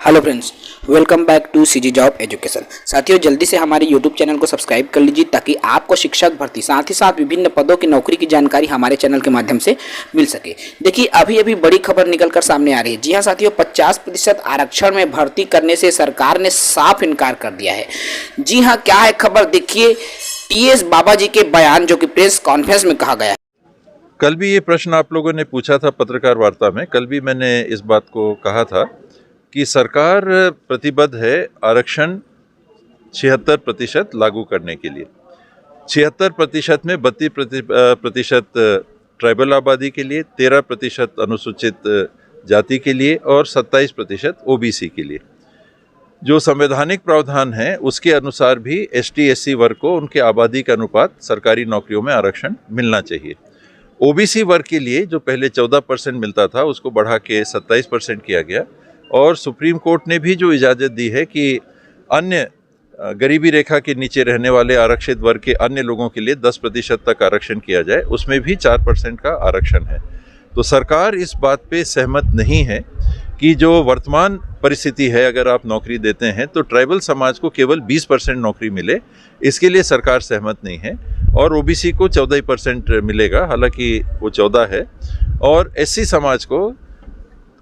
Hello friends, welcome back to CG job education. साथियों, जल्दी से हमारे यूट्यूब चैनल को सब्सक्राइब कर लीजिए ताकि आपको शिक्षक भर्ती साथ ही साथ विभिन्न पदों की नौकरी की जानकारी हमारे चैनल के माध्यम से मिल सके। देखिए, अभी बड़ी खबर निकलकर सामने आ रही है। जी हाँ साथियों, 50% आरक्षण में भर्ती करने से सरकार ने साफ इनकार कर दिया है। जी हाँ, क्या है खबर, देखिए टीएस बाबा जी के बयान जो कि प्रेस कॉन्फ्रेंस में कहा गया है। कल भी ये प्रश्न आप लोगों ने पूछा था पत्रकार वार्ता में। कल भी मैंने इस बात को कहा था कि सरकार प्रतिबद्ध है आरक्षण 76% लागू करने के लिए। 76% में 32% ट्राइबल आबादी के लिए, 13% अनुसूचित जाति के लिए और 27% ओबीसी के लिए। जो संवैधानिक प्रावधान है उसके अनुसार भी एसटी एससी वर्ग को उनके आबादी के अनुपात सरकारी नौकरियों में आरक्षण मिलना चाहिए। ओबीसी वर्ग के लिए जो पहले 14% मिलता था उसको बढ़ा के 27% किया गया और सुप्रीम कोर्ट ने भी जो इजाज़त दी है कि अन्य गरीबी रेखा के नीचे रहने वाले आरक्षित वर्ग के अन्य लोगों के लिए 10% तक आरक्षण किया जाए, उसमें भी 4% का आरक्षण है। तो सरकार इस बात पे सहमत नहीं है कि जो वर्तमान परिस्थिति है, अगर आप नौकरी देते हैं तो ट्राइबल समाज को केवल 20% नौकरी मिले, इसके लिए सरकार सहमत नहीं है। और ओबीसी को 14% मिलेगा, हालांकि वो 14 है, और एससी समाज को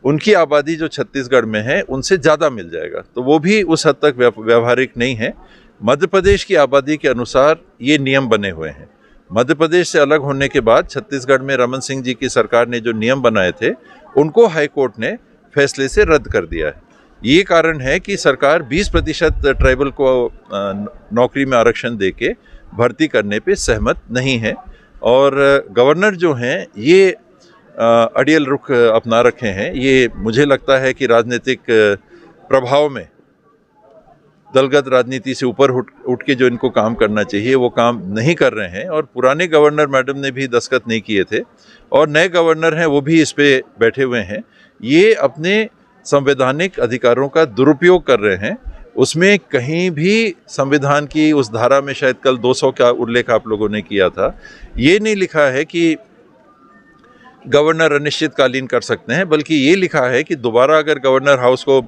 उनकी आबादी जो छत्तीसगढ़ में है उनसे ज़्यादा मिल जाएगा, तो वो भी उस हद तक व्यावहारिक नहीं है। मध्य प्रदेश की आबादी के अनुसार ये नियम बने हुए हैं। मध्य प्रदेश से अलग होने के बाद छत्तीसगढ़ में रमन सिंह जी की सरकार ने जो नियम बनाए थे उनको हाई कोर्ट ने फैसले से रद्द कर दिया है। ये कारण है कि सरकार 20% ट्राइबल को नौकरी में आरक्षण देके भर्ती करने पे सहमत नहीं है। और गवर्नर जो हैं ये अड़ियल रुख अपना रखे हैं। ये मुझे लगता है कि राजनीतिक प्रभाव में, दलगत राजनीति से ऊपर उठ के जो इनको काम करना चाहिए वो काम नहीं कर रहे हैं। और पुराने गवर्नर मैडम ने भी दस्तखत नहीं किए थे और नए गवर्नर हैं वो भी इस पे बैठे हुए हैं। ये अपने संवैधानिक अधिकारों का दुरुपयोग कर रहे हैं। उसमें कहीं भी संविधान की उस धारा में, शायद कल 200 का उल्लेख आप लोगों ने किया था, ये नहीं लिखा है कि गवर्नर अनिश्चितकालीन कर सकते हैं, बल्कि ये लिखा है कि दोबारा अगर गवर्नर हाउस को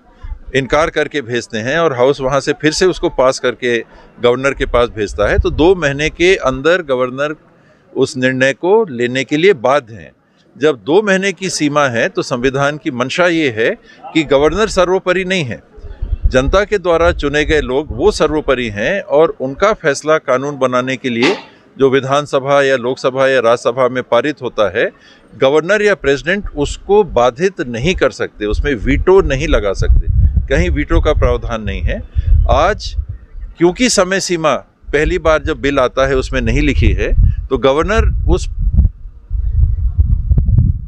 इनकार करके भेजते हैं और हाउस वहाँ से फिर से उसको पास करके गवर्नर के पास भेजता है तो 2 महीने के अंदर गवर्नर उस निर्णय को लेने के लिए बाध्य हैं। जब 2 महीने की सीमा है तो संविधान की मंशा ये है कि गवर्नर सर्वोपरि नहीं है, जनता के द्वारा चुने गए लोग वो सर्वोपरि हैं और उनका फैसला कानून बनाने के लिए जो विधानसभा या लोकसभा या राज्यसभा में पारित होता है, गवर्नर या प्रेसिडेंट उसको बाधित नहीं कर सकते, उसमें वीटो नहीं लगा सकते। कहीं वीटो का प्रावधान नहीं है। आज क्योंकि समय सीमा पहली बार जब बिल आता है उसमें नहीं लिखी है, तो गवर्नर उस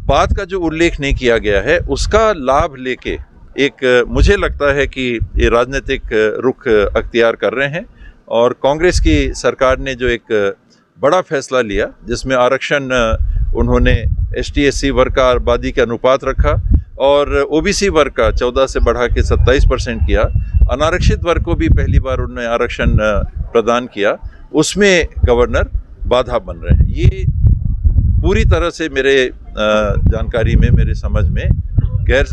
बात का जो उल्लेख नहीं किया गया है उसका लाभ लेके एक, मुझे लगता है कि ये राजनीतिक रुख अख्तियार कर रहे हैं। और कांग्रेस की सरकार ने जो एक बड़ा फैसला लिया जिसमें आरक्षण उन्होंने एसटी एससी वर्ग का आबादी के अनुपात रखा और ओबीसी वर्ग का 14 से बढ़ा के 27% किया, अनारक्षित वर्ग को भी पहली बार उन्होंने आरक्षण प्रदान किया, उसमें गवर्नर बाधा बन रहे हैं। ये पूरी तरह से मेरे जानकारी में, मेरे समझ में गैर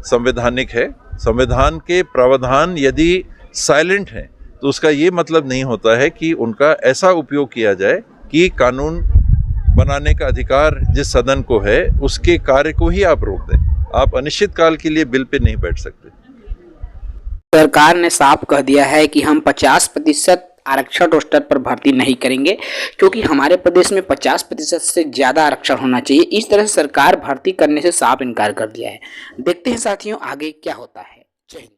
संवैधानिक है। संविधान के प्रावधान यदि साइलेंट हैं तो उसका ये मतलब नहीं होता है कि उनका ऐसा उपयोग किया जाए कि कानून बनाने का अधिकार जिस सदन को है उसके कार्य को ही आप रोक दें। आप अनिश्चित काल के लिए बिल पे नहीं बैठ सकते। सरकार ने साफ कह दिया है कि हम 50% आरक्षण रोस्टर पर भर्ती नहीं करेंगे क्योंकि हमारे प्रदेश में 50% से ज़्यादा आरक्षण होना चाहिए। इस तरह से सरकार भर्ती करने से साफ इनकार कर दिया है। देखते हैं साथियों आगे क्या होता है। जय हिंद।